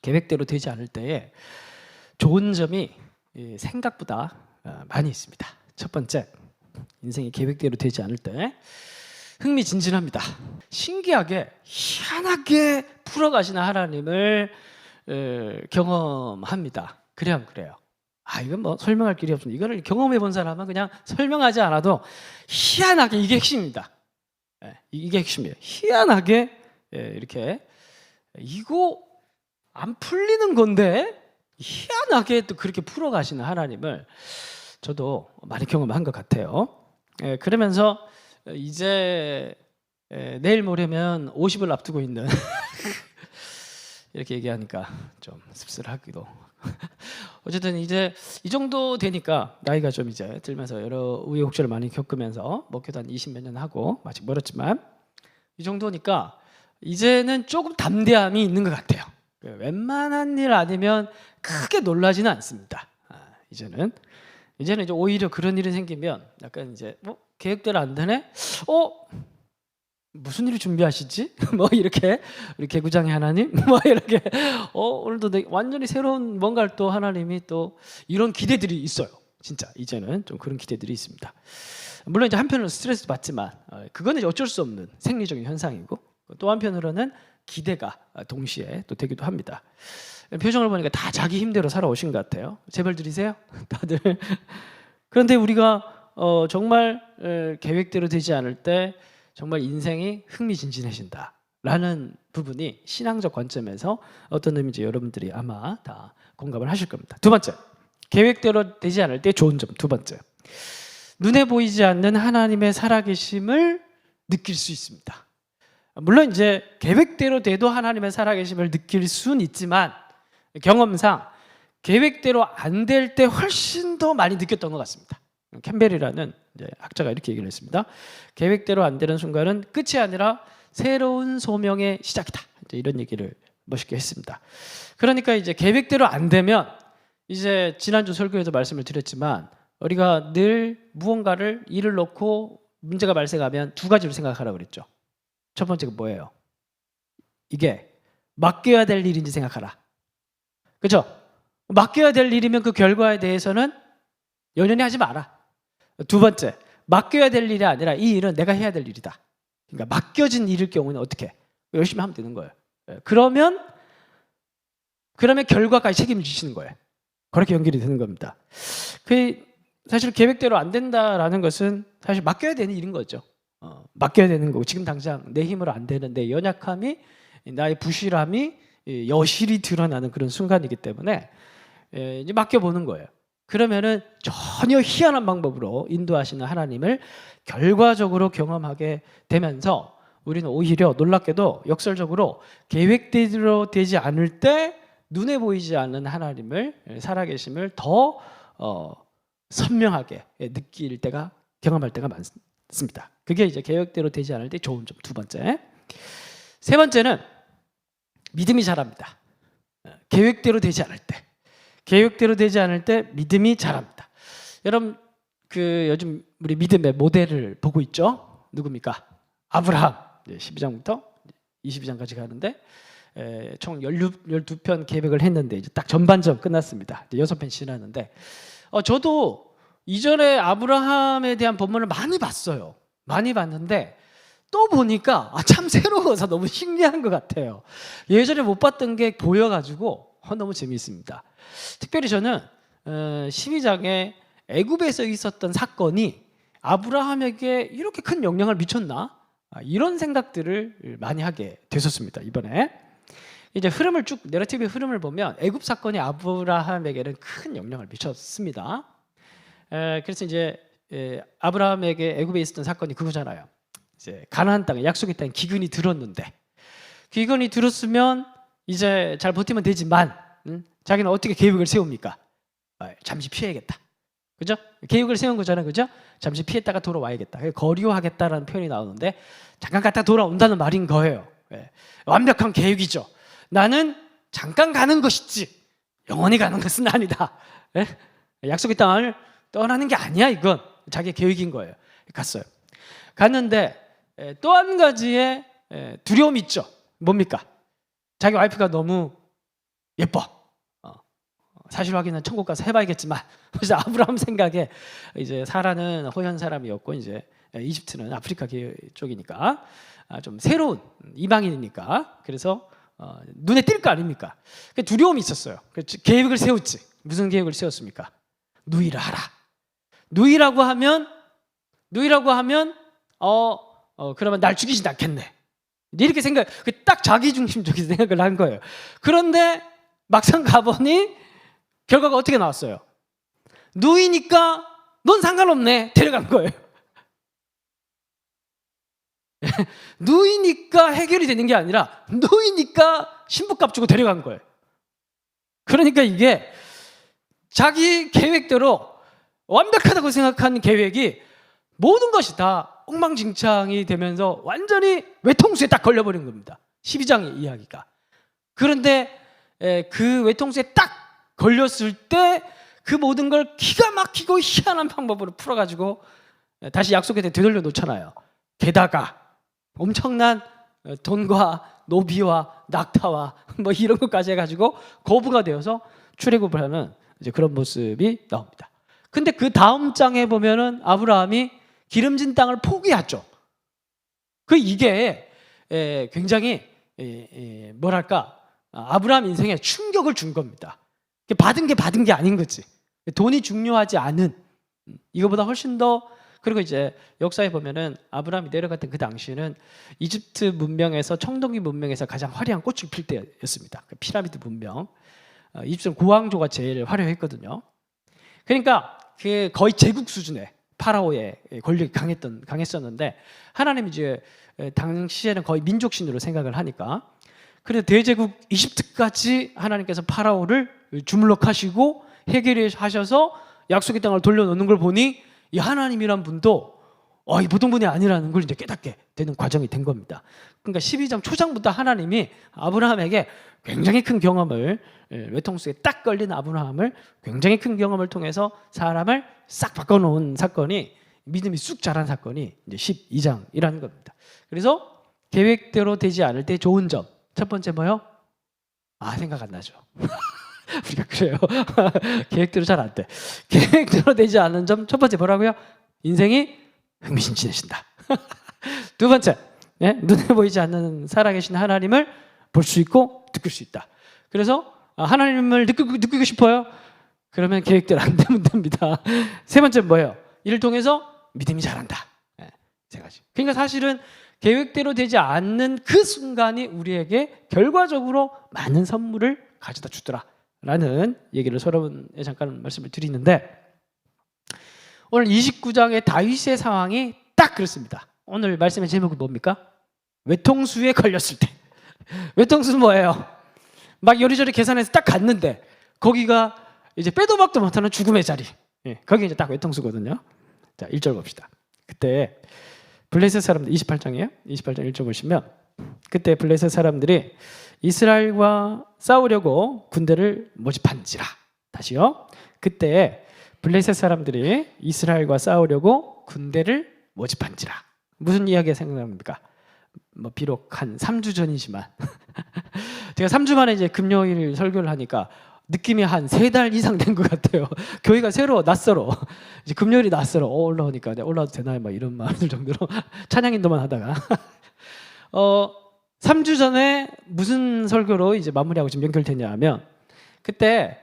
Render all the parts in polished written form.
계획대로 되지 않을 때에 좋은 점이 생각보다 많이 있습니다. 첫 번째, 인생이 계획대로 되지 않을 때 흥미진진합니다. 신기하게 희한하게 풀어가시는 하나님을 경험합니다. 그래요, 안 그래요? 이건 뭐 설명할 길이 없습니다. 이거를 경험해 본 사람은 그냥 설명하지 않아도 희한하게 이게 핵심입니다. 이게 핵심이에요. 희한하게 이렇게 이거 안 풀리는 건데 희한하게 또 그렇게 풀어가시는 하나님을 저도 많이 경험한 것 같아요. 그러면서 이제 내일 모레면 50을 앞두고 있는 이렇게 얘기하니까 좀 씁쓸하기도. 어쨌든 이제 이 정도 되니까 나이가 좀 이제 들면서 여러 우여곡절을 많이 겪으면서 목회도 한 20몇 년 하고 아직 멀었지만 이 정도니까 이제는 조금 담대함이 있는 것 같아요. 웬만한 일 아니면 크게 놀라지는 않습니다. 이제는 이제 오히려 그런 일이 생기면 약간 이제 계획대로 안 되네? 무슨 일을 준비하시지? 뭐 이렇게 우리 개구장의 하나님 뭐 이렇게 오늘도 완전히 새로운 뭔가를 또 하나님이 또 이런 기대들이 있어요. 진짜 이제는 좀 그런 기대들이 있습니다. 물론 이제 한편으로 스트레스 받지만 그거는 이제 어쩔 수 없는 생리적인 현상이고 또 한편으로는 기대가 동시에 또 되기도 합니다. 표정을 보니까 다 자기 힘대로 살아오신 것 같아요. 제발 드리세요, 다들. 그런데 우리가 정말 계획대로 되지 않을 때 정말 인생이 흥미진진해진다라는 부분이 신앙적 관점에서 어떤 의미인지 여러분들이 아마 다 공감을 하실 겁니다. 두 번째, 계획대로 되지 않을 때 좋은 점. 두 번째, 눈에 보이지 않는 하나님의 살아계심을 느낄 수 있습니다. 물론 이제 계획대로 돼도 하나님의 살아계심을 느낄 수는 있지만 경험상 계획대로 안 될 때 훨씬 더 많이 느꼈던 것 같습니다. 캠벨이라는 학자가 이렇게 얘기를 했습니다. 계획대로 안 되는 순간은 끝이 아니라 새로운 소명의 시작이다. 이런 얘기를 멋있게 했습니다. 그러니까 이제 계획대로 안 되면 이제 지난주 설교에도 말씀을 드렸지만 우리가 늘 무언가를 일을 놓고 문제가 발생하면 두 가지로 생각하라고 그랬죠. 첫 번째가 뭐예요? 이게 맡겨야 될 일인지 생각하라. 그렇죠? 맡겨야 될 일이면 그 결과에 대해서는 연연히 하지 마라. 두 번째, 맡겨야 될 일이 아니라 이 일은 내가 해야 될 일이다. 그러니까 맡겨진 일일 경우는 어떻게? 열심히 하면 되는 거예요. 그러면 결과까지 책임을 지시는 거예요. 그렇게 연결이 되는 겁니다. 사실 계획대로 안 된다라는 것은 사실 맡겨야 되는 일인 거죠. 맡겨야 되는 거고 지금 당장 내 힘으로 안 되는데 연약함이 나의 부실함이 여실히 드러나는 그런 순간이기 때문에 이제 맡겨보는 거예요. 그러면은 전혀 희한한 방법으로 인도하시는 하나님을 결과적으로 경험하게 되면서 우리는 오히려 놀랍게도 역설적으로 계획대로 되지 않을 때 눈에 보이지 않는 하나님을 살아계심을 더 선명하게 느낄 때가 경험할 때가 많습니다. 그게 이제 계획대로 되지 않을 때 좋은 점. 두 번째. 세 번째는 믿음이 자랍니다. 계획대로 되지 않을 때. 계획대로 되지 않을 때 믿음이 자랍니다. 여러분 요즘 우리 믿음의 모델을 보고 있죠? 누굽니까? 아브라함. 12장부터 22장까지 가는데 총 12편 계획을 했는데 이제 딱 전반전 끝났습니다. 6편 지났는데 저도 이전에 아브라함에 대한 본문을 많이 봤어요. 많이 봤는데 또 보니까 참 새로워서 너무 신기한 것 같아요. 예전에 못 봤던 게 보여가지고 너무 재미있습니다. 특별히 저는 12장에 애굽에서 있었던 사건이 아브라함에게 이렇게 큰 영향을 미쳤나? 이런 생각들을 많이 하게 됐었습니다. 이번에 이제 내러티브의 흐름을 보면 애굽 사건이 아브라함에게는 큰 영향을 미쳤습니다. 그래서 이제 아브라함에게 애굽에 있었던 사건이 그거잖아요. 이제 가나안 땅에 약속의 땅에 기근이 들었는데 기근이 들었으면 이제 잘 버티면 되지만 자기는 어떻게 계획을 세웁니까? 잠시 피해야겠다. 그죠? 계획을 세운 거잖아요. 그죠? 잠시 피했다가 돌아와야겠다. 거류하겠다라는 표현이 나오는데 잠깐 갔다 돌아온다는 말인 거예요. 완벽한 계획이죠. 나는 잠깐 가는 것이지 영원히 가는 것은 아니다. 약속의 땅을 떠나는 게 아니야. 이건 자기의 계획인 거예요. 갔어요. 갔는데 또 한 가지의 두려움이 있죠. 뭡니까? 자기 와이프가 너무 예뻐. 사실 확인은 천국 가서 해봐야겠지만, 그래서 아브라함 생각에 이제 사라는 호연 사람이었고 이제 이집트는 아프리카 쪽이니까 좀 새로운 이방인이니까 그래서 눈에 띌 거 아닙니까? 두려움이 있었어요. 계획을 세웠지. 무슨 계획을 세웠습니까? 누이를 하라. 누이라고 하면 그러면 날 죽이진 않겠네. 이렇게 딱 자기중심적인 생각을 한 거예요. 그런데 막상 가보니 결과가 어떻게 나왔어요? 누이니까 넌 상관없네. 데려간 거예요. 누이니까 해결이 되는 게 아니라 누이니까 신부값 주고 데려간 거예요. 그러니까 이게 자기 계획대로 완벽하다고 생각한 계획이 모든 것이 다 엉망진창이 되면서 완전히 외통수에 딱 걸려버린 겁니다. 12장의 이야기가. 그런데 그 외통수에 딱 걸렸을 때 그 모든 걸 기가 막히고 희한한 방법으로 풀어가지고 다시 약속에 되돌려 놓잖아요. 게다가 엄청난 돈과 노비와 낙타와 뭐 이런 것까지 해가지고 거부가 되어서 출애굽을 하는 이제 그런 모습이 나옵니다. 근데 그 다음 장에 보면은 아브라함이 기름진 땅을 포기하죠. 이게 굉장히 뭐랄까 아브라함 인생에 충격을 준 겁니다. 받은 게 아닌 거지. 돈이 중요하지 않은 이거보다 훨씬 더. 그리고 이제 역사에 보면은 아브라함이 내려갔던 그 당시는 이집트 문명에서 청동기 문명에서 가장 화려한 꽃을 필 때였습니다. 피라미드 문명. 이집트는 고왕조가 제일 화려했거든요. 그러니까 그 거의 제국 수준의 파라오의 권력이 강했었는데 하나님이 이제 당시에는 거의 민족신으로 생각을 하니까 그래서 대제국 이집트까지 하나님께서 파라오를 주물럭하시고 해결하셔서 약속의 땅을 돌려놓는 걸 보니 이 하나님이란 분도 이 보통 분이 아니라는 걸 이제 깨닫게 되는 과정이 된 겁니다. 그러니까 12장 초장부터 하나님이 아브라함에게 굉장히 큰 경험을 외통수에 딱 걸린 아브라함을 굉장히 큰 경험을 통해서 사람을 싹 바꿔놓은 사건이 믿음이 쑥 자란 사건이 이제 12장이라는 겁니다. 그래서 계획대로 되지 않을 때 좋은 점 첫 번째 뭐요? 생각 안 나죠. 우리가 그래요. 계획대로 잘 안 돼. 계획대로 되지 않는 점 첫 번째 뭐라고요? 인생이 흥미진진해진다. 두 번째, 눈에 보이지 않는 살아계신 하나님을 볼 수 있고 느낄 수 있다. 그래서 하나님을 느끼고 싶어요? 그러면 계획대로 안 되면 됩니다. 세 번째 뭐예요? 이를 통해서 믿음이 자란다. 세 가지. 그러니까 사실은 계획대로 되지 않는 그 순간이 우리에게 결과적으로 많은 선물을 가져다 주더라라는 얘기를 서론에 잠깐 말씀을 드리는데 오늘 29장의 다윗의 상황이 딱 그렇습니다. 오늘 말씀의 제목이 뭡니까? 외통수에 걸렸을 때. 외통수는 뭐예요? 막 요리조리 계산해서 딱 갔는데 거기가 이제 빼도 박도 못하는 죽음의 자리. 거기 이제 딱 외통수거든요. 자, 1절 봅시다. 그때 블레셋 사람들 28장이에요. 28장 1절 보시면 그때 블레셋 사람들이 이스라엘과 싸우려고 군대를 모집한지라. 다시요. 그때 블레셋 사람들이 이스라엘과 싸우려고 군대를 모집한지라. 무슨 이야기가 생각납니까? 비록 한 3주 전이지만 제가 3주 만에 이제 금요일 설교를 하니까 느낌이 한 3달 이상 된 것 같아요. 교회가 낯설어. 이제 금요일이 낯설어. 올라오니까 올라와도 되나요? 막 이런 마음들 정도로 찬양 인도만 하다가 3주 전에 무슨 설교로 이제 마무리하고 지금 연결됐냐 하면 그때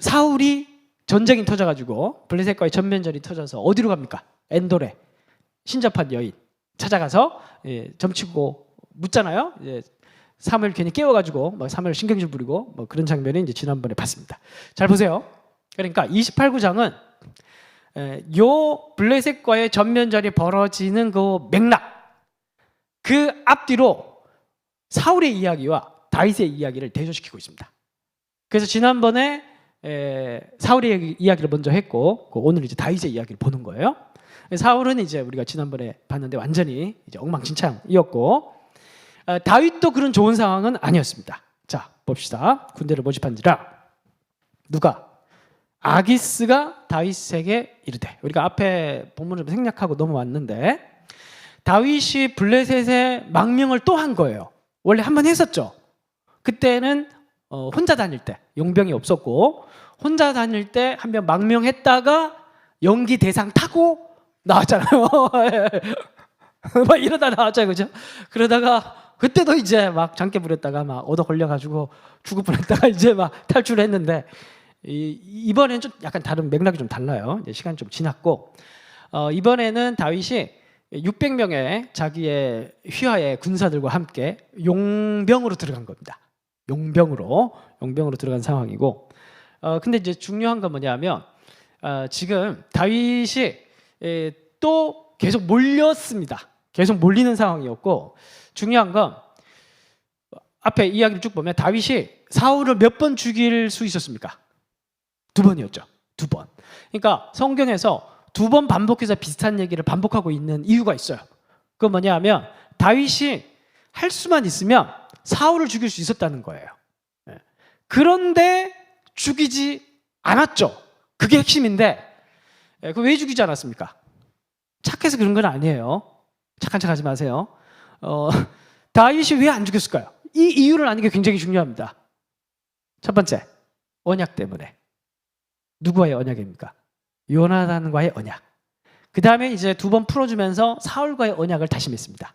사울이 전쟁이 터져가지고 블레셋과의 전면전이 터져서 어디로 갑니까? 엔돌에 신접한 여인 찾아가서 점치고 묻잖아요. 사무엘 괜히 깨워가지고 막 사무엘 신경질 부리고 뭐 그런 장면을 이제 지난번에 봤습니다. 잘 보세요. 그러니까 28구장은 요 블레셋과의 전면전이 벌어지는 그 맥락 그 앞뒤로 사울의 이야기와 다윗의 이야기를 대조시키고 있습니다. 그래서 지난번에 사울의 이야기를 먼저 했고 오늘 이제 다윗의 이야기를 보는 거예요. 사울은 이제 우리가 지난번에 봤는데 완전히 이제 엉망진창이었고 다윗도 그런 좋은 상황은 아니었습니다. 자, 봅시다. 군대를 모집한지라 누가? 아기스가 다윗에게 이르되 우리가 앞에 본문을 생략하고 넘어왔는데 다윗이 블레셋의 망명을 또 한 거예요. 원래 한 번 했었죠. 그때는 혼자 다닐 때, 용병이 없었고 혼자 다닐 때 한 명 망명했다가 연기 대상 타고 나왔잖아요. 막 이러다 나왔잖아요, 그죠? 그러다가 그때도 이제 막 장깨 부렸다가 막 얻어 걸려가지고 죽을 뻔했다가 이제 막 탈출했는데 이번에는 좀 약간 다른 맥락이 좀 달라요. 이제 시간이 좀 지났고 이번에는 다윗이 600명의 자기의 휘하의 군사들과 함께 용병으로 들어간 겁니다. 용병으로 들어간 상황이고 근데 이제 중요한 건 뭐냐면 지금 다윗이 또 계속 몰렸습니다. 계속 몰리는 상황이었고 중요한 건 앞에 이야기를 쭉 보면 다윗이 사울을 몇 번 죽일 수 있었습니까? 2번이었죠. 2번. 그러니까 성경에서 2번 반복해서 비슷한 얘기를 반복하고 있는 이유가 있어요. 그건 뭐냐 하면 다윗이 할 수만 있으면 사울을 죽일 수 있었다는 거예요. 그런데 죽이지 않았죠. 그게 핵심인데 그 왜 죽이지 않았습니까? 착해서 그런 건 아니에요. 착한 척 하지 마세요. 다윗이 왜 안 죽였을까요? 이 이유를 아는 게 굉장히 중요합니다. 첫 번째, 언약 때문에. 누구와의 언약입니까? 요나단과의 언약. 그 다음에 이제 2번 풀어주면서 사울과의 언약을 다시 맺습니다.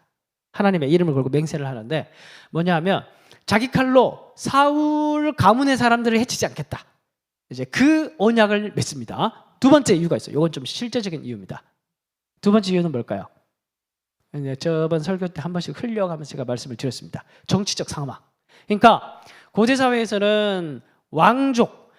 하나님의 이름을 걸고 맹세를 하는데 뭐냐 하면 자기 칼로 사울 가문의 사람들을 해치지 않겠다. 이제 그 언약을 맺습니다. 2번째 이유가 있어요. 이건 좀 실제적인 이유입니다. 2번째 이유는 뭘까요? 저번 설교 때 한 번씩 흘려가면서 제가 말씀을 드렸습니다. 정치적 상황. 그러니까 고대 사회에서는 왕족,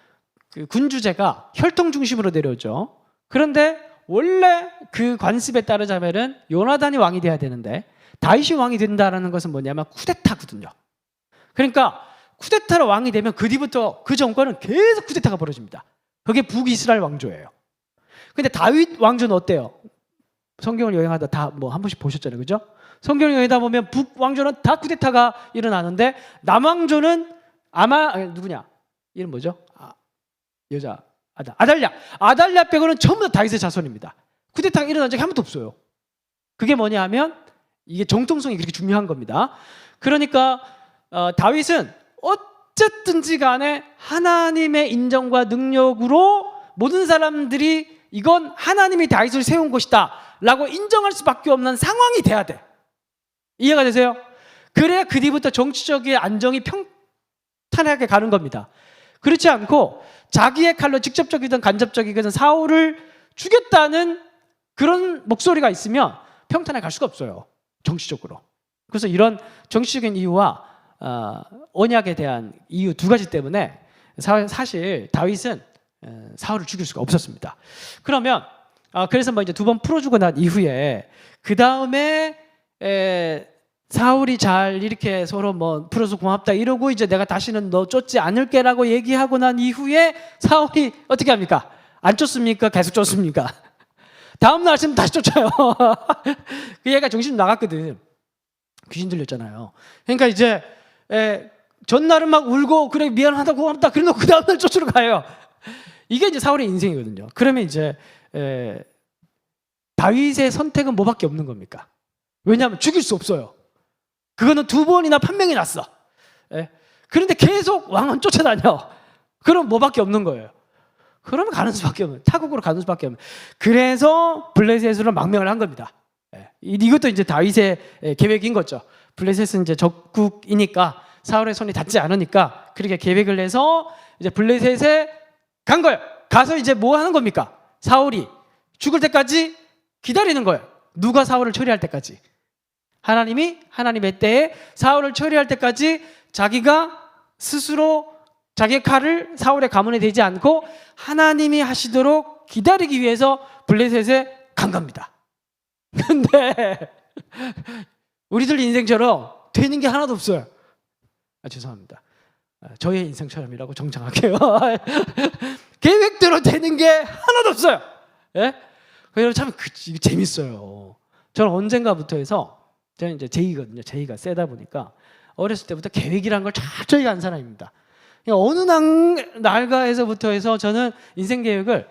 그 군주제가 혈통 중심으로 내려오죠. 그런데 원래 그 관습에 따르자면은 요나단이 왕이 돼야 되는데 다윗이 왕이 된다는 것은 뭐냐면 쿠데타거든요. 그러니까 쿠데타로 왕이 되면 그 뒤부터 그 정권은 계속 쿠데타가 벌어집니다. 그게 북이스라엘 왕조예요. 근데 다윗 왕조는 어때요? 성경을 여행하다 다 뭐 한 번씩 보셨잖아요, 그죠? 성경을 여행하다 보면 북 왕조는 다 쿠데타가 일어나는데 남 왕조는 아마 누구냐? 이름 뭐죠? 여자 아달랴 빼고는 전부 다 다윗의 자손입니다. 쿠데타가 일어난 적이 한 번도 없어요. 그게 뭐냐면 이게 정통성이 그렇게 중요한 겁니다. 그러니까 다윗은 어쨌든지 간에 하나님의 인정과 능력으로 모든 사람들이 이건 하나님이 다윗을 세운 것이다 라고 인정할 수밖에 없는 상황이 돼야 돼. 이해가 되세요? 그래야 그 뒤부터 정치적인 안정이 평탄하게 가는 겁니다. 그렇지 않고 자기의 칼로 직접적이든 간접적이든 사울을 죽였다는 그런 목소리가 있으면 평탄하게 갈 수가 없어요. 정치적으로. 그래서 이런 정치적인 이유와 언약에 대한 이유 2가지 때문에 사실 다윗은 사울을 죽일 수가 없었습니다. 그러면 그래서 뭐 이제 2번 풀어주고 난 이후에 그 다음에 사울이 잘 이렇게 서로 뭐 풀어서 고맙다 이러고 이제 내가 다시는 너 쫓지 않을게라고 얘기하고 난 이후에 사울이 어떻게 합니까? 안 쫓습니까? 계속 쫓습니까? 다음 날 아침 다시 쫓아요. 그 얘가 정신 나갔거든. 귀신 들렸잖아요. 그러니까 이제 전날은 막 울고 그래 미안하다 고맙다 그래놓고 그 다음날 쫓으러 가요. 이게 이제 사울의 인생이거든요. 그러면 이제 다윗의 선택은 뭐밖에 없는 겁니까? 왜냐하면 죽일 수 없어요. 그거는 2번이나 판명이 났어. 그런데 계속 왕은 쫓아다녀. 그럼 뭐밖에 없는 거예요. 그러면 가는 수밖에 없는, 타국으로 가는 수밖에 없는. 그래서 블레셋으로 망명을 한 겁니다. 이것도 이제 다윗의 계획인 거죠. 블레셋은 이제 적국이니까 사울의 손이 닿지 않으니까 그렇게 계획을 해서 이제 블레셋에 간 거예요. 가서 이제 뭐 하는 겁니까? 사울이 죽을 때까지 기다리는 거예요. 누가 사울을 처리할 때까지. 하나님이 하나님의 때에 사울을 처리할 때까지 자기가 스스로 자기의 칼을 사울의 가문에 대지 않고 하나님이 하시도록 기다리기 위해서 블레셋에 간 겁니다. 근데 우리들 인생처럼 되는 게 하나도 없어요. 죄송합니다. 저의 인생처럼이라고 정정할게요. 계획대로 되는 게 하나도 없어요. 예? 그래서 참 이게 재밌어요. 저는 언젠가부터 해서 저는 이제 제의거든요. 제의가 세다 보니까 어렸을 때부터 계획이란 걸 철저히 한 사람입니다. 그러니까 어느 날가에서부터 해서 저는 인생 계획을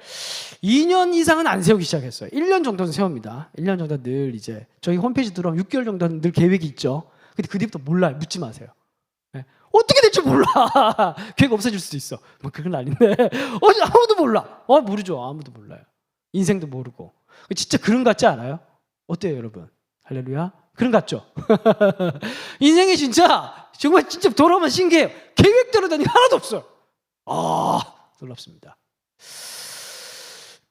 2년 이상은 안 세우기 시작했어요. 1년 정도는 세웁니다. 1년 정도 늘 이제 저희 홈페이지 들어오면 6개월 정도는 늘 계획이 있죠. 근데 그 뒤부터 몰라요. 묻지 마세요. 어떻게 될지 몰라. 계획 없어질 수도 있어. 뭐 그건 아닌데 아무도 몰라. 모르죠. 아무도 몰라요. 인생도 모르고. 진짜 그런 것 같지 않아요? 어때요 여러분? 할렐루야. 그런 것 같죠? 인생이 정말 진짜 돌아오면 신기해요. 계획대로 되는 게 하나도 없어요. 놀랍습니다.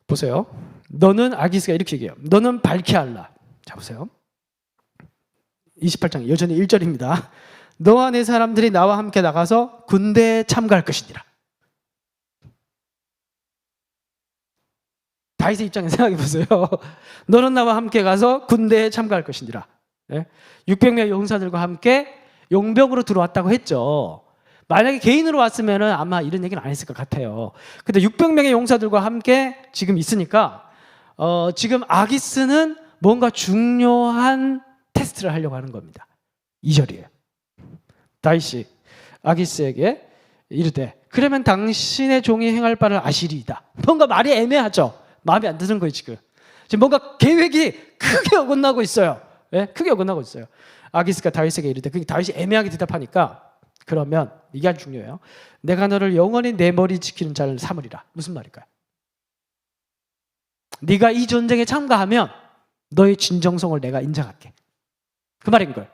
보세요. 너는 아기스가 이렇게 얘기해요. 너는 밝게 하라. 자 보세요. 28장 여전히 1절입니다. 너와 내 사람들이 나와 함께 나가서 군대에 참가할 것이니라. 다윗의 입장에 생각해 보세요. 너는 나와 함께 가서 군대에 참가할 것이니라. 600명의 용사들과 함께 용병으로 들어왔다고 했죠. 만약에 개인으로 왔으면 아마 이런 얘기는 안 했을 것 같아요. 근데 600명의 용사들과 함께 지금 있으니까 지금 아기스는 뭔가 중요한 테스트를 하려고 하는 겁니다. 2절이에요. 다윗이 아기스에게 이르되 그러면 당신의 종이 행할 바를 아시리이다. 뭔가 말이 애매하죠. 마음에 안 드는 거예요. 지금 뭔가 계획이 크게 어긋나고 있어요. 크게 어긋나고 있어요. 아기스가 다윗에게 이르되 다윗이 애매하게 대답하니까 그러면 이게 아주 중요해요. 내가 너를 영원히 내 머리 지키는 자를 삼으리라. 무슨 말일까요? 네가 이 전쟁에 참가하면 너의 진정성을 내가 인정할게. 그 말인 거예요.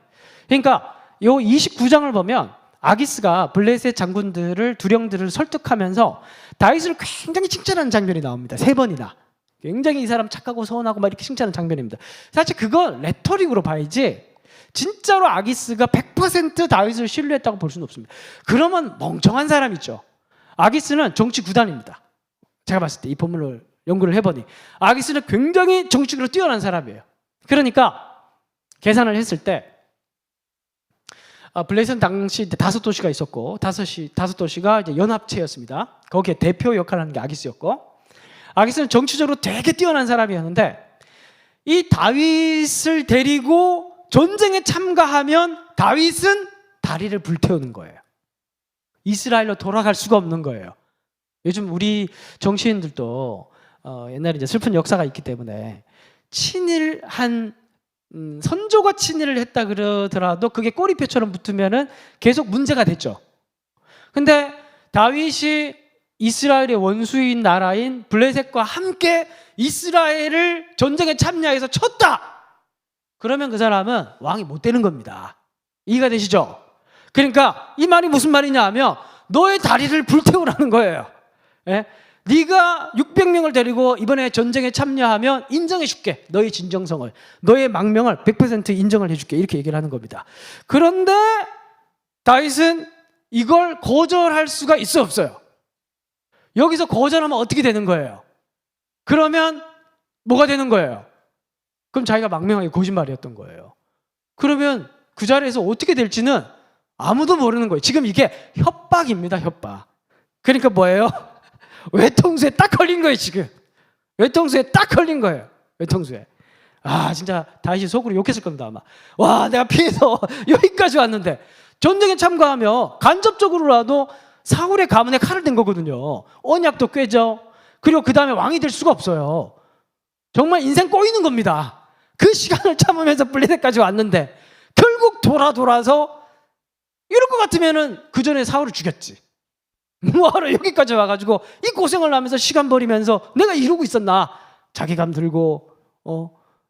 그러니까 이 29장을 보면 아기스가 블레셋 장군들을 두령들을 설득하면서 다윗을 굉장히 칭찬하는 장면이 나옵니다. 3번이나. 굉장히 이 사람 착하고 선하고 막 이렇게 칭찬하는 장면입니다. 사실 그건 레토릭으로 봐야지 진짜로 아기스가 100% 다윗을 신뢰했다고 볼 수는 없습니다. 그러면 멍청한 사람이죠. 아기스는 정치 구단입니다. 제가 봤을 때 이 본문을 연구를 해보니 아기스는 굉장히 정치적으로 뛰어난 사람이에요. 그러니까 계산을 했을 때 블레셋 당시 5도시가 있었고 5도시가 이제 연합체였습니다. 거기에 대표 역할을 하는 게 아기스였고, 아기스는 정치적으로 되게 뛰어난 사람이었는데 이 다윗을 데리고 전쟁에 참가하면 다윗은 다리를 불태우는 거예요. 이스라엘로 돌아갈 수가 없는 거예요. 요즘 우리 정치인들도 옛날에 이제 슬픈 역사가 있기 때문에 친일한 선조가 친일을 했다 그러더라도 그게 꼬리표처럼 붙으면은 계속 문제가 됐죠. 근데 다윗이 이스라엘의 원수인 나라인 블레셋과 함께 이스라엘을 전쟁에 참여해서 쳤다. 그러면 그 사람은 왕이 못 되는 겁니다. 이해가 되시죠? 그러니까 이 말이 무슨 말이냐 하면 너의 다리를 불태우라는 거예요. 네가 600명을 데리고 이번에 전쟁에 참여하면 인정해 줄게. 너의 진정성을, 너의 망명을 100% 인정을 해줄게. 이렇게 얘기를 하는 겁니다. 그런데 다윗은 이걸 거절할 수가 있어 없어요? 여기서 거절하면 어떻게 되는 거예요? 그러면 뭐가 되는 거예요? 그럼 자기가 망명하게 거짓말이었던 거예요. 그러면 그 자리에서 어떻게 될지는 아무도 모르는 거예요. 지금 이게 협박입니다. 협박. 그러니까 뭐예요? 외통수에 딱 걸린 거예요. 지금 외통수에 딱 걸린 거예요. 외통수에. 진짜 다윗이 속으로 욕했을 겁니다. 아마. 와, 내가 피해서 여기까지 왔는데. 전쟁에 참가하며 간접적으로라도 사울의 가문에 칼을 댄 거거든요. 언약도 꿰죠. 그리고 그 다음에 왕이 될 수가 없어요. 정말 인생 꼬이는 겁니다. 그 시간을 참으면서 블레셋까지 왔는데 결국 돌아서 이럴 것 같으면은 그 전에 사울을 죽였지. 뭐하러 여기까지 와가지고 이 고생을 하면서 시간 버리면서 내가 이러고 있었나. 자괴감 들고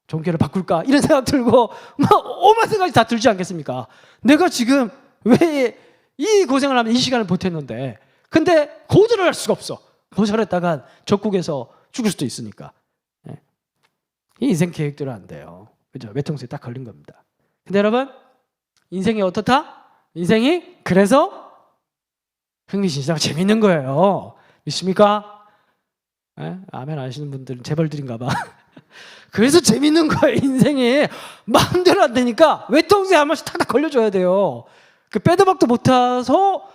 종교를 바꿀까 이런 생각 들고 막 오만 생각이 다 들지 않겠습니까? 내가 지금 왜 이 고생을 하면 이 시간을 보탰는데, 근데 거절을 할 수가 없어. 거절했다간 적국에서 죽을 수도 있으니까. 이 인생 계획대로 안 돼요. 그죠? 외통수에 딱 걸린 겁니다. 근데 여러분, 인생이 어떻다? 인생이 그래서 흥미진진하고 재밌는 거예요. 믿습니까? 아멘 안 하시는 분들은 재벌들인가 봐. 그래서 재밌는 거예요. 인생이 마음대로 안 되니까 외통수에 한 번씩 탁탁 걸려줘야 돼요. 그 빼도 박도 못해서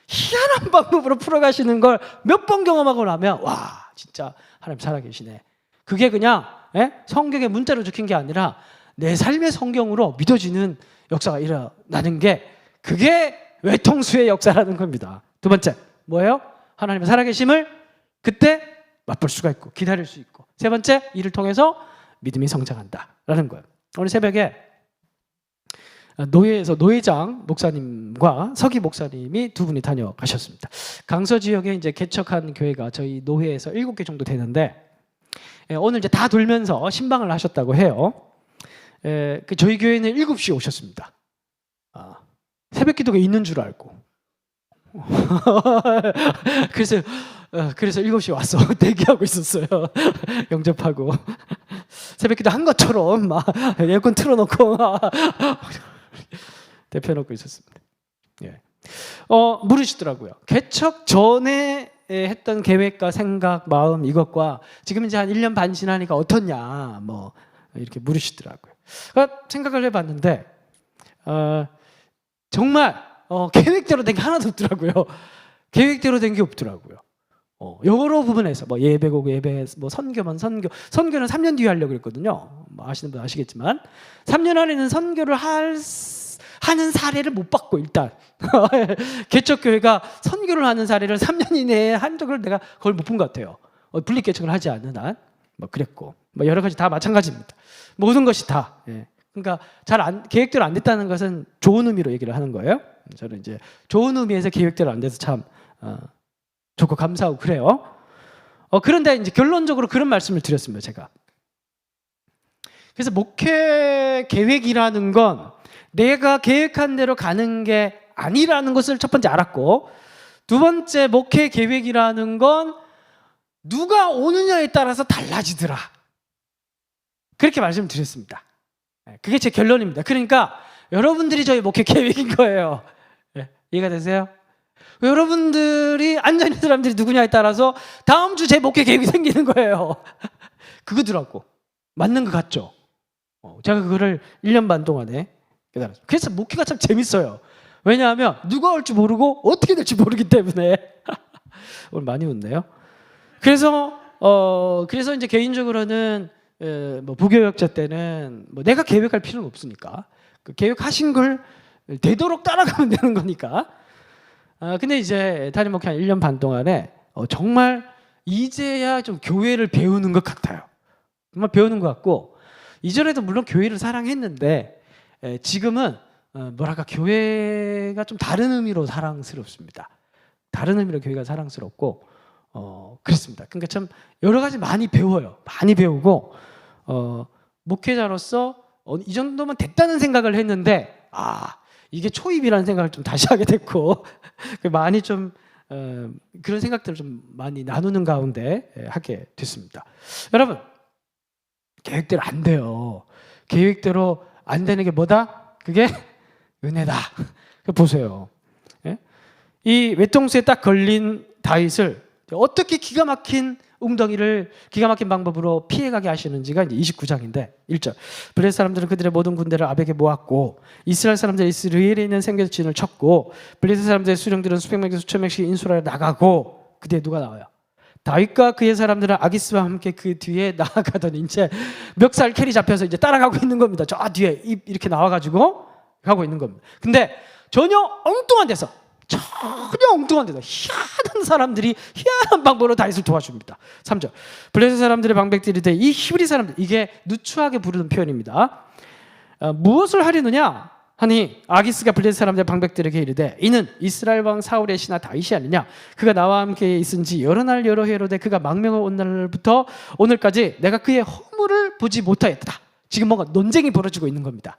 희한한 방법으로 풀어가시는 걸 몇 번 경험하고 나면 와, 진짜 하나님 살아계시네. 그게 그냥 성경에 문자로 적힌 게 아니라 내 삶의 성경으로 믿어지는 역사가 일어나는 게, 그게 외통수의 역사라는 겁니다. 두 번째 뭐예요? 하나님의 살아계심을 그때 맛볼 수가 있고 기다릴 수 있고. 세 번째, 이를 통해서 믿음이 성장한다라는 거예요. 오늘 새벽에 노회에서 노회장 목사님과 서기 목사님이 두 분이 다녀가셨습니다. 강서 지역에 이제 개척한 교회가 저희 노회에서 7개 정도 되는데 오늘 이제 다 돌면서 신방을 하셨다고 해요. 저희 교회는 7시에 오셨습니다. 새벽 기도가 있는 줄 알고. 그래서 7시에 와서 대기하고 있었어요. 영접하고 새벽 기도 한 것처럼 막 에어컨 틀어놓고 대표놓고 있었습니다. 예. 물으시더라고요. 개척 전에 했던 계획과 생각, 마음 이것과 지금 이제 한 1년 반 지나니까 어떻냐 뭐 이렇게 물으시더라고요. 그러니까 생각을 해봤는데 정말 계획대로 된 게 하나도 없더라고요. 계획대로 된 게 없더라고요. 여러 부분에서 뭐 예배고 예배, 뭐 선교는 3년 뒤에 하려고 했거든요. 뭐 아시는 분 아시겠지만 3년 안에는 선교를 하는 사례를 못 봤고 일단 개척교회가 선교를 하는 사례를 3년 이내에 한 적을 내가 거의 못 본 것 같아요. 분립 개척을 하지 않는 한 뭐 그랬고 뭐 여러 가지 다 마찬가지입니다. 모든 것이 다. 예. 그러니까 계획대로 안 됐다는 것은 좋은 의미로 얘기를 하는 거예요. 저는 이제 좋은 의미에서 계획대로 안 돼서 참 좋고 감사하고 그래요. 그런데 이제 결론적으로 그런 말씀을 드렸습니다. 제가. 그래서 목회 계획이라는 건 내가 계획한 대로 가는 게 아니라는 것을 첫 번째 알았고, 두 번째 목회 계획이라는 건 누가 오느냐에 따라서 달라지더라. 그렇게 말씀드렸습니다. 그게 제 결론입니다. 그러니까 여러분들이 저희 목회 계획인 거예요. 이해가 되세요? 여러분들이 앉아있는 사람들이 누구냐에 따라서 다음 주 제 목회 계획이 생기는 거예요. 그거더라고. 맞는 것 같죠? 제가 그거를 1년 반 동안에 깨달았어요. 그래서 목회가 참 재밌어요. 왜냐하면 누가 올지 모르고 어떻게 될지 모르기 때문에. 오늘 많이 웃네요. 그래서 이제 개인적으로는 뭐 부교역자 때는 뭐 내가 계획할 필요는 없으니까 그 계획하신 걸 되도록 따라가면 되는 거니까. 근데 이제 담임 목회 한 1년 반 동안에 정말 이제야 좀 교회를 배우는 것 같아요. 정말 배우는 것 같고, 이전에도 물론 교회를 사랑했는데 지금은 뭐랄까 교회가 좀 다른 의미로 사랑스럽습니다. 다른 의미로 교회가 사랑스럽고 그렇습니다. 그러니까 참 여러 가지 많이 배워요. 많이 배우고 목회자로서 이 정도면 됐다는 생각을 했는데 이게 초입이라는 생각을 좀 다시 하게 됐고 많이 좀 그런 생각들을 좀 많이 나누는 가운데 하게 됐습니다. 여러분, 계획대로 안 돼요. 계획대로 안 되는 게 뭐다? 그게 은혜다. 보세요. 이 외통수에 딱 걸린 다윗을 어떻게 기가 막힌 방법으로 피해가게 하시는지가 이제 29장인데 1절. 블레셋 사람들은 그들의 모든 군대를 아벡에 모았고 이스라엘 사람들이 이스라엘에 있는 생겨진을 쳤고 블레셋 사람들의 수령들은 수백 명에서 수천 명씩 인수하여 나가고, 그때 누가 나와요? 다윗과 그의 사람들은 아기스와 함께 그 뒤에 나아가더니 이제 멱살 캐리 잡혀서 이제 따라가고 있는 겁니다. 저 뒤에 이렇게 나와가지고 가고 있는 겁니다. 근데 전혀 엉뚱한 데서 희한한 사람들이 희한한 방법으로 다윗을 도와줍니다. 3절. 블레셋 사람들의 방백들이 돼 이 히브리 사람들, 이게 누추하게 부르는 표현입니다. 무엇을 하려느냐 하니 아기스가 블레셋 사람들의 방백들에게 이르되 이는 이스라엘 왕 사울의 신하 다윗이 아니냐. 그가 나와 함께 있은지 여러 날 여러 해로되 그가 망명을 온 날부터 오늘까지 내가 그의 허물을 보지 못하였다. 지금 뭔가 논쟁이 벌어지고 있는 겁니다.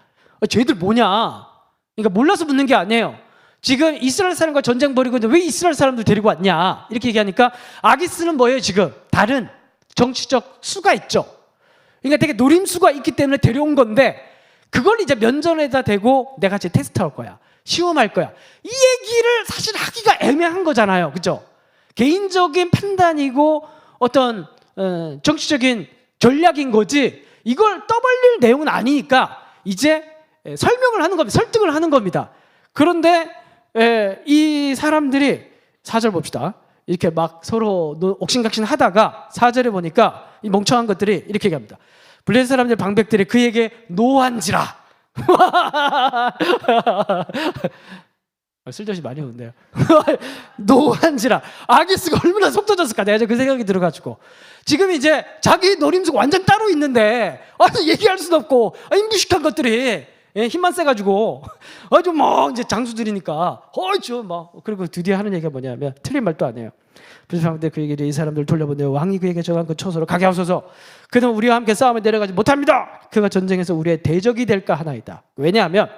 쟤들 뭐냐? 그러니까 몰라서 묻는 게 아니에요. 지금 이스라엘 사람과 전쟁 벌이고 있는데 왜 이스라엘 사람들 데리고 왔냐? 이렇게 얘기하니까 아기스는 뭐예요? 지금 다른 정치적 수가 있죠. 그러니까 되게 노림수가 있기 때문에 데려온 건데 그걸 이제 면전에다 대고 내가 이제 테스트할 거야. 시험할 거야. 이 얘기를 사실 하기가 애매한 거잖아요. 그죠? 개인적인 판단이고 어떤 정치적인 전략인 거지 이걸 떠벌릴 내용은 아니니까 이제 설명을 하는 겁니다. 설득을 하는 겁니다. 그런데 이 사람들이 4절 봅시다. 이렇게 막 서로 옥신각신 하다가 4절에 보니까 이 멍청한 것들이 이렇게 얘기합니다. 블레셋 사람들 방백들이 그에게 노한지라. 쓸데없이 많이 오는데요. 노한지라. 아기스가 얼마나 속 터졌을까. 내가 그 생각이 들어가지고 지금 이제 자기 노림수가 완전 따로 있는데 얘기할 수도 없고 무식한 것들이 예, 힘만 세가지고 아주 뭐 이제 장수들이니까 어이죠 뭐. 그리고 드디어 하는 얘기가 뭐냐면 틀린 말도 안 해요. 불쌍한데 그에게 이 사람들 돌려보내어 왕이 그에게 정한 그 처소로 가게 하소서. 그는 우리와 함께 싸움에 내려가지 못합니다. 그가 전쟁에서 우리의 대적이 될까 하나이다. 왜냐하면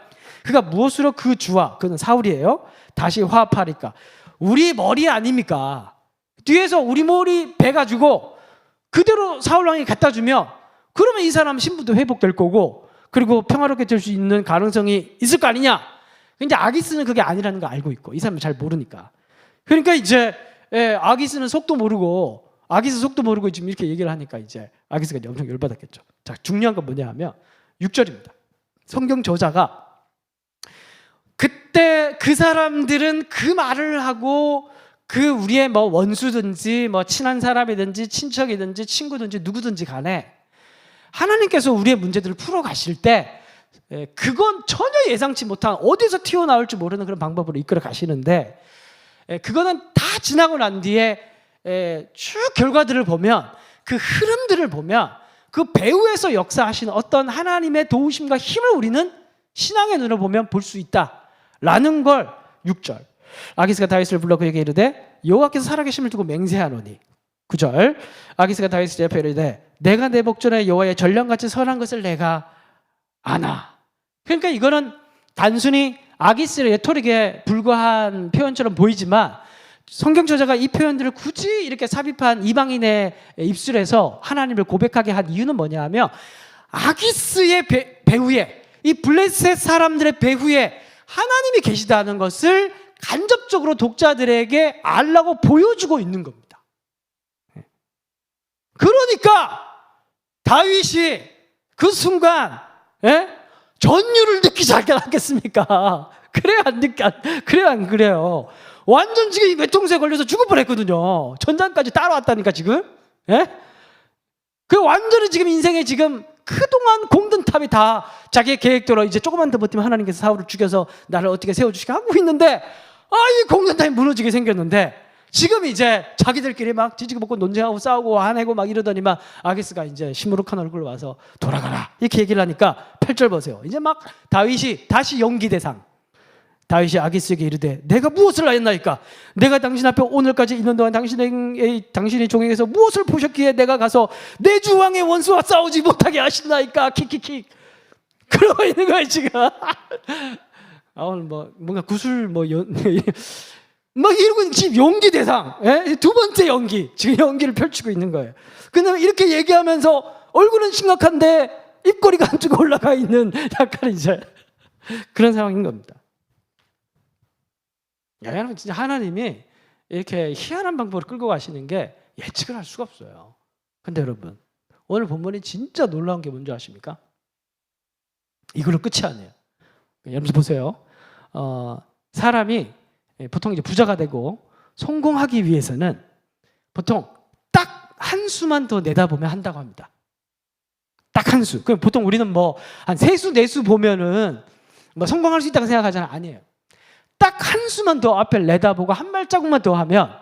그가 무엇으로 그 주와, 그는 사울이에요, 다시 화합하리까. 우리 머리 아닙니까? 뒤에서 우리 머리 베가지고 그대로 사울 왕이 갖다 주면 그러면 이 사람 신분도 회복될 거고 그리고 평화롭게 될 수 있는 가능성이 있을 거 아니냐. 근데 아기스는 그게 아니라는 거 알고 있고 이 사람은 잘 모르니까. 그러니까 이제 아기스는 속도 모르고 아기스 속도 모르고 지금 이렇게 얘기를 하니까 이제 아기스가 엄청 열받았겠죠. 자, 중요한 건 뭐냐 하면 6절입니다. 성경 저자가 그때 그 사람들은 그 말을 하고 그 우리의 뭐 원수든지 뭐 친한 사람이든지 친척이든지 친구든지 누구든지 간에 하나님께서 우리의 문제들을 풀어 가실 때 그건 전혀 예상치 못한 어디서 튀어나올지 모르는 그런 방법으로 이끌어 가시는데 그거는 다 지나고 난 뒤에 쭉 결과들을 보면 그 흐름들을 보면 그 배후에서 역사하시는 어떤 하나님의 도우심과 힘을 우리는 신앙의 눈으로 보면 볼 수 있다라는 걸 6절 아기스가 다윗을 불러 그에게 이르되 여호와께서 살아계심을 두고 맹세하노니 9절 아기스가 다윗을 옆에 이르되 내가 내 복전에 여호와의 전령같이 선한 것을 내가 아나. 그러니까 이거는 단순히 아기스의 레토릭에 불과한 표현처럼 보이지만 성경 저자가 이 표현들을 굳이 이렇게 삽입한 이방인의 입술에서 하나님을 고백하게 한 이유는 뭐냐 하면 아기스의 배후에 이 블레셋 사람들의 배후에 하나님이 계시다는 것을 간접적으로 독자들에게 알라고 보여주고 있는 겁니다. 그러니까 다윗이 그 순간 전율을 느끼지 않겠습니까? 그래야 안 그래요? 완전 지금 외통수에 걸려서 죽을 뻔했거든요. 전장까지 따라왔다니까 지금. 그 완전히 지금 인생에 지금 그동안 공든탑이 다 자기의 계획대로 이제 조금만 더 버티면 하나님께서 사울을 죽여서 나를 어떻게 세워주시게 하고 있는데 이 공든탑이 무너지게 생겼는데 지금 이제 자기들끼리 막 지지고 볶고 논쟁하고 싸우고 화내고 막 이러더니만 아기스가 이제 시무룩한 얼굴로 와서 돌아가라 이렇게 얘기를 하니까 8절 보세요. 이제 막 다윗이 다시 연기 대상. 다윗이 아기스에게 이르되 내가 무엇을 하였나이까? 내가 당신 앞에 오늘까지 있는 동안 당신의 종에게서 무엇을 보셨기에 내가 가서 내 주 왕의 원수와 싸우지 못하게 하신나이까? 킥킥킥. 그러고 있는 거예요 지금. 오늘 뭐 뭔가 구슬 막 이러고 지금 연기 대상, 두 번째 연기, 지금 연기를 펼치고 있는 거예요. 근데 이렇게 얘기하면서 얼굴은 심각한데 입꼬리가 한쪽 올라가 있는 약간 이제 그런 상황인 겁니다. 여러분 진짜 하나님이 이렇게 희한한 방법으로 끌고 가시는 게 예측을 할 수가 없어요. 근데 여러분 오늘 본문이 진짜 놀라운 게 뭔지 아십니까? 이걸로 끝이 아니에요. 여러분 보세요. 사람이 보통 이제 부자가 되고 성공하기 위해서는 보통 딱 한 수만 더 내다보면 한다고 합니다. 딱 한 수. 그럼 보통 우리는 뭐 한 세 수, 네 수 보면은 뭐 성공할 수 있다고 생각하잖아요. 아니에요. 딱 한 수만 더 앞에 내다보고 한 발자국만 더 하면,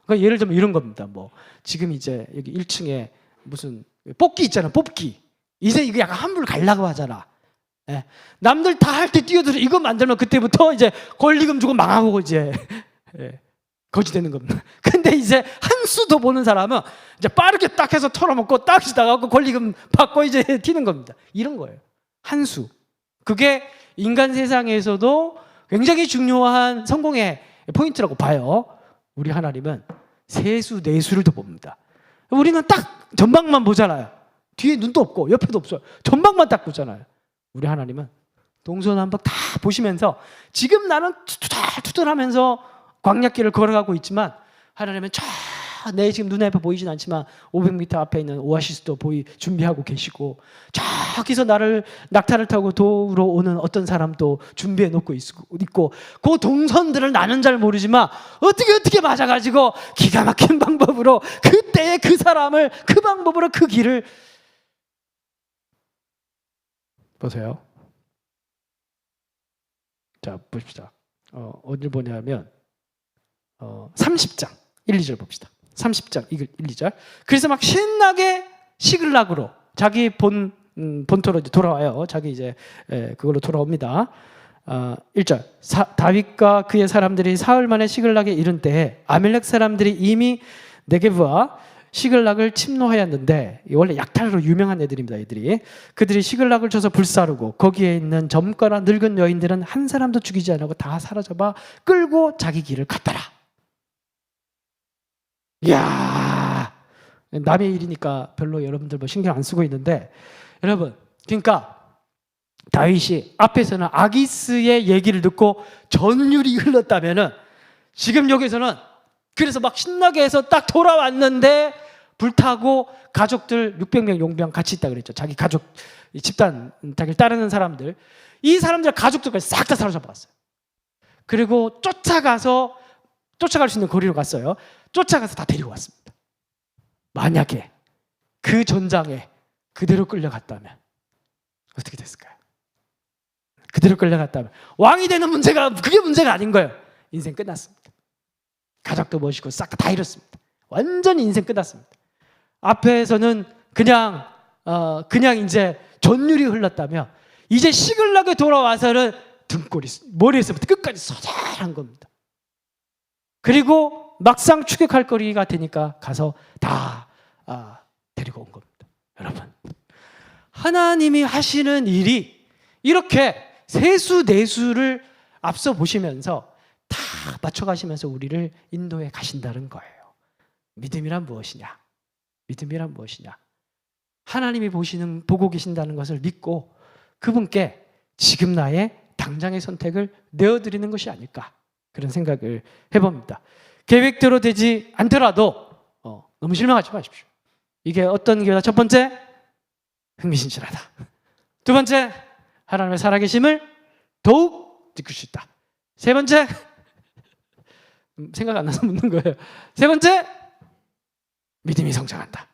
그러니까 예를 들면 이런 겁니다. 뭐 지금 이제 여기 1층에 무슨 뽑기 있잖아. 뽑기. 이제 이거 약간 환불 가려고 하잖아. 남들 다 할 때 뛰어들어 이거 만들면 그때부터 이제 권리금 주고 망하고 이제 거지 되는 겁니다. 근데 이제 한 수 더 보는 사람은 이제 빠르게 딱 해서 털어먹고 딱 지나가고 권리금 받고 이제 튀는 겁니다. 이런 거예요. 한 수. 그게 인간 세상에서도 굉장히 중요한 성공의 포인트라고 봐요. 우리 하나님은 세 수, 네 수를 더 봅니다. 우리는 딱 전방만 보잖아요. 뒤에 눈도 없고 옆에도 없어요. 전방만 딱 보잖아요. 우리 하나님은 동서남북 다 보시면서 지금 나는 투덜투덜하면서 광야길을 걸어가고 있지만 하나님은 내 지금 눈에 앞에 보이진 않지만 500m 앞에 있는 오아시스도 준비하고 계시고 저기서 나를 낙타를 타고 도우러 오는 어떤 사람도 준비해 놓고 있고 그 동선들을 나는 잘 모르지만 어떻게 맞아가지고 기가 막힌 방법으로 그때의 그 사람을 그 방법으로 그 길을 보세요. 자 보십시다. 어딜 보냐면 30장 1, 2절 봅시다. 30장 1, 2절. 그래서 막 신나게 시글락으로 자기 본 본토로 이제 돌아와요. 자기 이제 그걸로 돌아옵니다. 1절 다윗과 그의 사람들이 사흘 만에 시글락에 이른 때에 아멜렉 사람들이 이미 네게브와 시글락을 침노하였는데, 원래 약탈로 유명한 애들입니다. 애들이 그들이 시글락을 쳐서 불사르고 거기에 있는 젊거나 늙은 여인들은 한 사람도 죽이지 않고 다 사로잡아 끌고 자기 길을 갔더라. 이야, 남의 일이니까 별로 여러분들 뭐 신경 안 쓰고 있는데, 여러분 그러니까 다윗이 앞에서는 아기스의 얘기를 듣고 전율이 흘렀다면은, 지금 여기서는 그래서 막 신나게 해서 딱 돌아왔는데 불타고 가족들 600명 용병 같이 있다 그랬죠. 자기 가족 집단, 자기를 따르는 사람들, 이 사람들 가족들까지 싹 다 사로잡았어요. 그리고 쫓아갈 수 있는 거리로 갔어요. 쫓아가서 다 데리고 왔습니다. 만약에 그 전장에 그대로 끌려갔다면 어떻게 됐을까요? 그대로 끌려갔다면 왕이 되는 문제가, 그게 문제가 아닌 거예요. 인생 끝났습니다. 가족도 멋있고 싹 다 잃었습니다. 완전히 인생 끝났습니다. 앞에서는 그냥 이제 전율이 흘렀다며, 이제 시글락에 돌아와서는 등골이 머리에서부터 끝까지 서잘한 겁니다. 그리고 막상 추격할 거리가 되니까 가서 다 데리고 온 겁니다. 여러분, 하나님이 하시는 일이 이렇게 세수네수를 앞서 보시면서 다 맞춰가시면서 우리를 인도해 가신다는 거예요. 믿음이란 무엇이냐? 믿음이란 무엇이냐? 하나님이 보고 계신다는 것을 믿고 그분께 지금 나의 당장의 선택을 내어드리는 것이 아닐까, 그런 생각을 해봅니다. 계획대로 되지 않더라도 너무 실망하지 마십시오. 이게 어떤 기회다? 첫 번째, 흥미진진하다. 두 번째, 하나님의 살아계심을 더욱 느낄 수 있다. 세 번째, 생각 안 나서 묻는 거예요. 세 번째, 믿음이 성장한다.